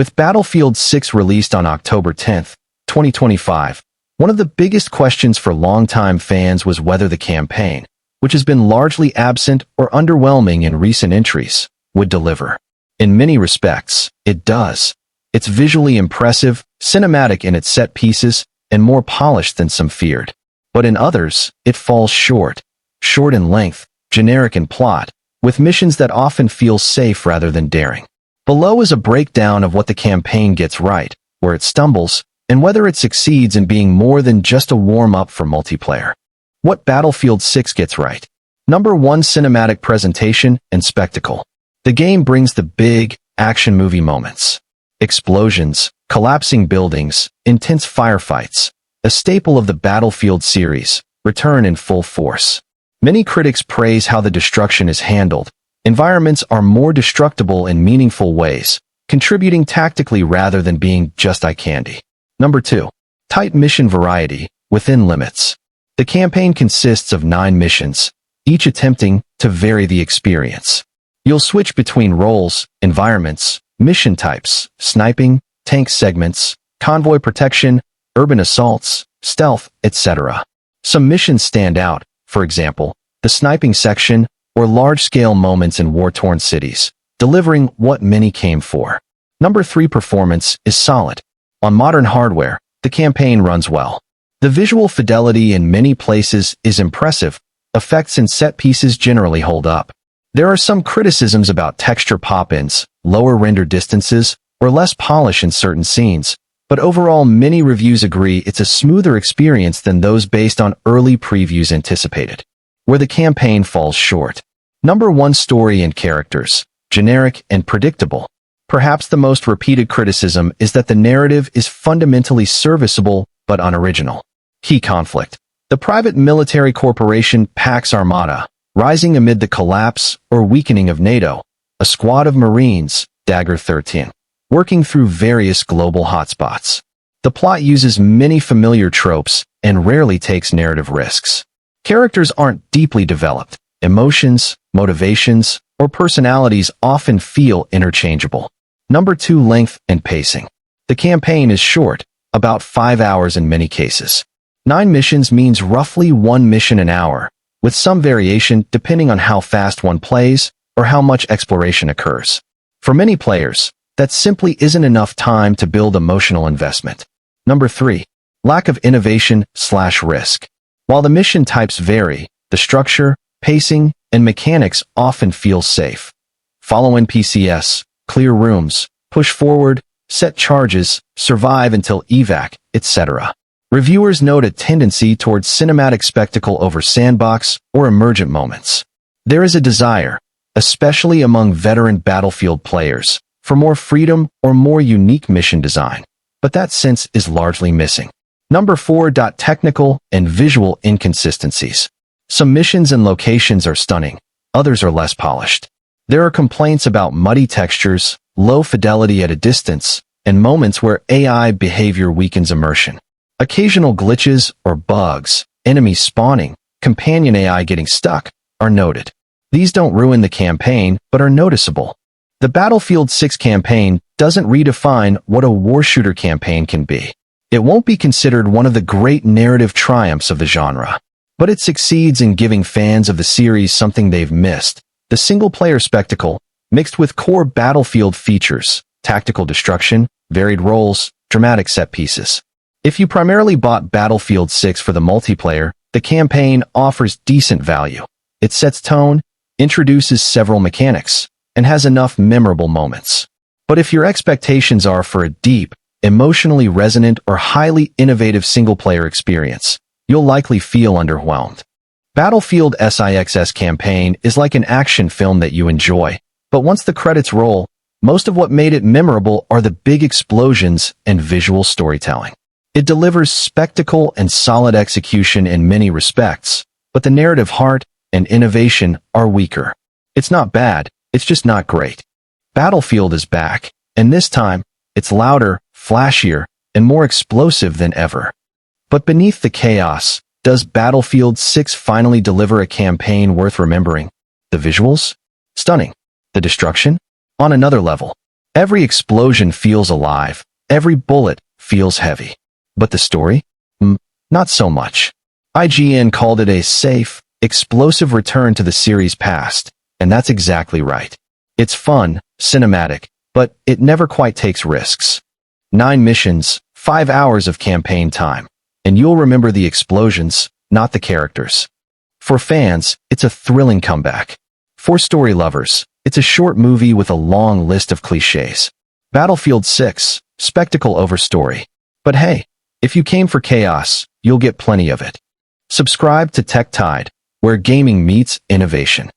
With Battlefield 6 released on October 10, 2025, one of the biggest questions for longtime fans was whether the campaign, which has been largely absent or underwhelming in recent entries, would deliver. In many respects, it does. It's visually impressive, cinematic in its set pieces, and more polished than some feared. But in others, it falls short. Short in length, generic in plot, with missions that often feel safe rather than daring. Below is a breakdown of what the campaign gets right, where it stumbles, and whether it succeeds in being more than just a warm-up for multiplayer. What Battlefield 6 gets right. Number 1. Cinematic presentation and spectacle. The game brings the big, action movie moments. Explosions, collapsing buildings, intense firefights, a staple of the Battlefield series, return in full force. Many critics praise how the destruction is handled. Environments are more destructible in meaningful ways, contributing tactically rather than being just eye candy. Number 2. Tight mission variety, within limits. The campaign consists of 9 missions, each attempting to vary the experience. You'll switch between roles, environments, mission types, sniping, tank segments, convoy protection, urban assaults, stealth, etc. Some missions stand out, for example, the sniping section, or large-scale moments in war-torn cities, delivering what many came for. Number 3. Performance is solid. On modern hardware, the campaign runs well. The visual fidelity in many places is impressive. Effects and set pieces generally hold up. There are some criticisms about texture pop-ins, lower render distances, or less polish in certain scenes, but overall many reviews agree it's a smoother experience than those based on early previews anticipated. Where the campaign falls short. Number 1. Story and characters, generic and predictable. Perhaps the most repeated criticism is that the narrative is fundamentally serviceable but unoriginal. Key conflict. The private military corporation Pax Armada, rising amid the collapse or weakening of NATO, a squad of Marines, Dagger 13, working through various global hotspots. The plot uses many familiar tropes and rarely takes narrative risks. Characters aren't deeply developed. Emotions, motivations, or personalities often feel interchangeable. Number 2. Length and pacing. The campaign is short, about 5 hours in many cases. 9 missions means roughly 1 mission an hour, with some variation depending on how fast one plays or how much exploration occurs. For many players, that simply isn't enough time to build emotional investment. Number 3. Lack of innovation/risk. While the mission types vary, the structure, pacing, and mechanics often feel safe. Follow NPCs, clear rooms, push forward, set charges, survive until evac, etc. Reviewers note a tendency towards cinematic spectacle over sandbox or emergent moments. There is a desire, especially among veteran Battlefield players, for more freedom or more unique mission design, but that sense is largely missing. Number 4. Technical and visual inconsistencies. Some missions and locations are stunning, others are less polished. There are complaints about muddy textures, low fidelity at a distance, and moments where AI behavior weakens immersion. Occasional glitches or bugs, enemies spawning, companion AI getting stuck, are noted. These don't ruin the campaign, but are noticeable. The Battlefield 6 campaign doesn't redefine what a war shooter campaign can be. It won't be considered one of the great narrative triumphs of the genre, but it succeeds in giving fans of the series something they've missed: the single-player spectacle, mixed with core Battlefield features, tactical destruction, varied roles, dramatic set pieces. If you primarily bought Battlefield 6 for the multiplayer, the campaign offers decent value. It sets tone, introduces several mechanics, and has enough memorable moments. But if your expectations are for a deep, emotionally resonant, or highly innovative single-player experience, you'll likely feel underwhelmed. Battlefield 6's campaign is like an action film that you enjoy, but once the credits roll, most of what made it memorable are the big explosions and visual storytelling. It delivers spectacle and solid execution in many respects, but the narrative heart and innovation are weaker. It's not bad, it's just not great. Battlefield is back, and this time, it's louder, flashier, and more explosive than ever. But beneath the chaos, does Battlefield 6 finally deliver a campaign worth remembering? The visuals? Stunning. The destruction? On another level. Every explosion feels alive. Every bullet feels heavy. But the story? Not so much. IGN called it a safe, explosive return to the series' past, and that's exactly right. It's fun, cinematic, but it never quite takes risks. 9 missions, 5 hours of campaign time, and you'll remember the explosions, not the characters. For fans, it's a thrilling comeback. For story lovers, it's a short movie with a long list of cliches. Battlefield 6, spectacle over story. But hey, if you came for chaos, you'll get plenty of it. Subscribe to TechTide, where gaming meets innovation.